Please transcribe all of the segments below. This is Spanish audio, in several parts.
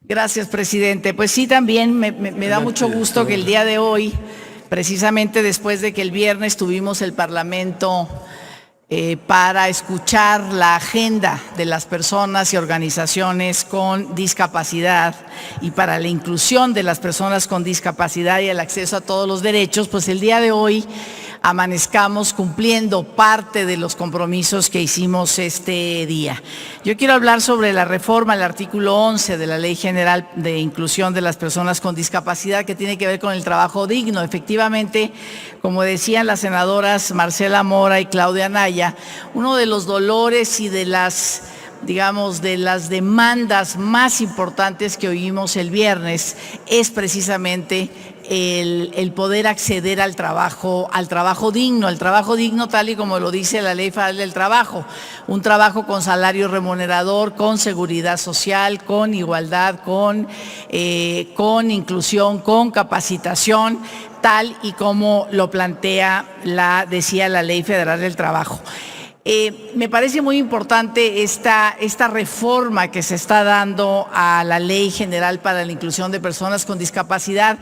Gracias, presidente. Pues sí, también me da mucho gusto que el día de hoy, precisamente después de que el viernes tuvimos el Parlamento para escuchar la agenda de las personas y organizaciones con discapacidad y para la inclusión de las personas con discapacidad y el acceso a todos los derechos, pues el día de hoy amanezcamos cumpliendo parte de los compromisos que hicimos este día. Yo quiero hablar sobre la reforma al artículo 11 de la Ley General de Inclusión de las Personas con Discapacidad, que tiene que ver con el trabajo digno. Efectivamente, como decían las senadoras Marcela Mora y Claudia Anaya, uno de los dolores y de las demandas más importantes que oímos el viernes es precisamente el poder acceder al trabajo digno tal y como lo dice la Ley Federal del Trabajo, un trabajo con salario remunerador, con seguridad social, con igualdad, con inclusión, con capacitación, tal y como lo plantea decía la Ley Federal del Trabajo. Me parece muy importante esta reforma que se está dando a la Ley General para la Inclusión de Personas con Discapacidad,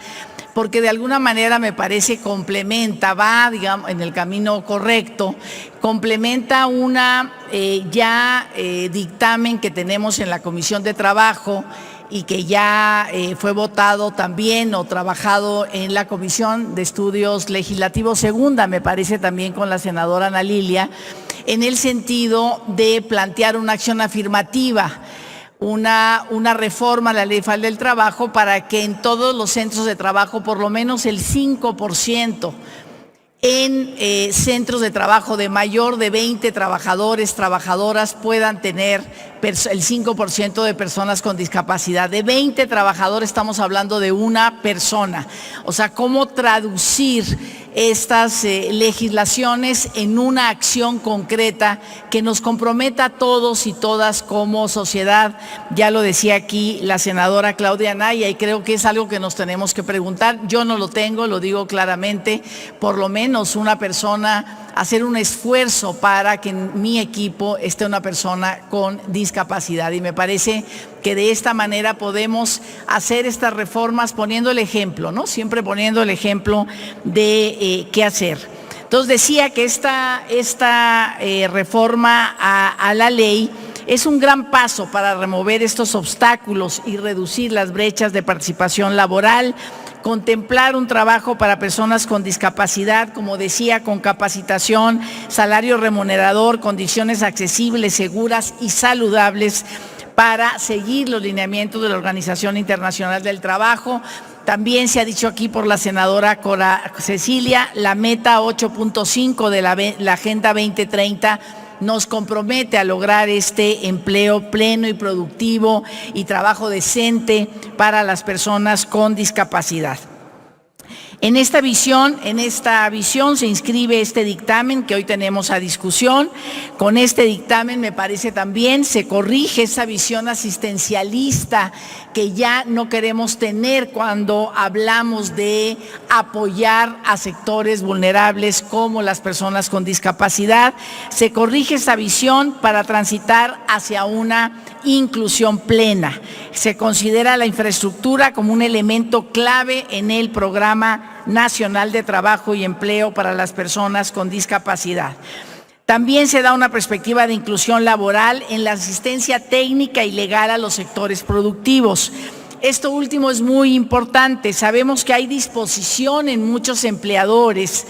porque de alguna manera me parece complementa, va digamos, en el camino correcto, complementa dictamen que tenemos en la Comisión de Trabajo y que ya fue votado también o trabajado en la Comisión de Estudios Legislativos Segunda, me parece también con la senadora Ana Lilia, en el sentido de plantear una acción afirmativa, una reforma a la Ley Federal del Trabajo para que en todos los centros de trabajo por lo menos el 5% en centros de trabajo de mayor de 20 trabajadores, trabajadoras puedan tener el 5% de personas con discapacidad. De 20 trabajadores estamos hablando de una persona. O sea, ¿cómo traducir estas legislaciones en una acción concreta que nos comprometa a todos y todas como sociedad? Ya lo decía aquí la senadora Claudia Anaya y creo que es algo que nos tenemos que preguntar. Yo no lo tengo, lo digo claramente, por lo menos una persona, hacer un esfuerzo para que en mi equipo esté una persona con discapacidad. Y me parece que de esta manera podemos hacer estas reformas poniendo el ejemplo, ¿no? Siempre poniendo el ejemplo de qué hacer. Entonces decía que esta reforma a la ley es un gran paso para remover estos obstáculos y reducir las brechas de participación laboral, contemplar un trabajo para personas con discapacidad, como decía, con capacitación, salario remunerador, condiciones accesibles, seguras y saludables para seguir los lineamientos de la Organización Internacional del Trabajo. También se ha dicho aquí por la senadora Cora Cecilia, la meta 8.5 de la Agenda 2030 nos compromete a lograr este empleo pleno y productivo y trabajo decente para las personas con discapacidad. En esta visión se inscribe este dictamen que hoy tenemos a discusión. Con este dictamen me parece también se corrige esa visión asistencialista que ya no queremos tener cuando hablamos de apoyar a sectores vulnerables como las personas con discapacidad. Se corrige esa visión para transitar hacia una inclusión plena. Se considera la infraestructura como un elemento clave en el Programa Nacional de Trabajo y Empleo para las personas con discapacidad. También se da una perspectiva de inclusión laboral en la asistencia técnica y legal a los sectores productivos. Esto último es muy importante. Sabemos que hay disposición en muchos empleadores,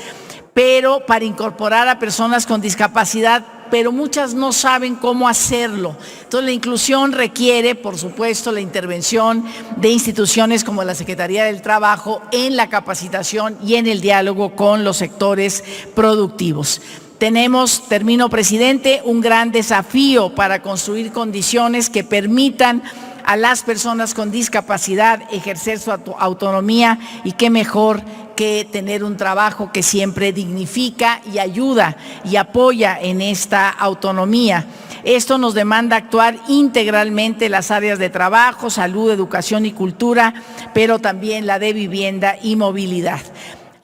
pero para incorporar a personas con discapacidad, pero muchas no saben cómo hacerlo. Entonces la inclusión requiere, por supuesto, la intervención de instituciones como la Secretaría del Trabajo en la capacitación y en el diálogo con los sectores productivos. Tenemos, termino presidente, un gran desafío para construir condiciones que permitan a las personas con discapacidad ejercer su autonomía y qué mejor que tener un trabajo que siempre dignifica y ayuda y apoya en esta autonomía. Esto nos demanda actuar integralmente las áreas de trabajo, salud, educación y cultura, pero también la de vivienda y movilidad.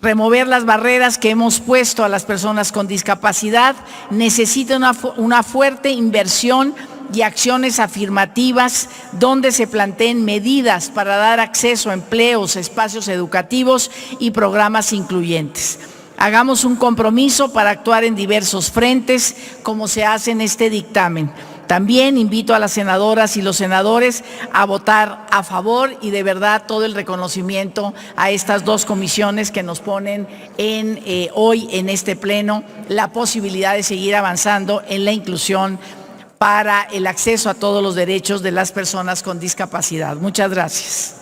Remover las barreras que hemos puesto a las personas con discapacidad necesita una fuerte inversión y acciones afirmativas donde se planteen medidas para dar acceso a empleos, espacios educativos y programas incluyentes. Hagamos un compromiso para actuar en diversos frentes, como se hace en este dictamen. También invito a las senadoras y los senadores a votar a favor y de verdad todo el reconocimiento a estas dos comisiones que nos ponen hoy en este pleno la posibilidad de seguir avanzando en la inclusión para el acceso a todos los derechos de las personas con discapacidad. Muchas gracias.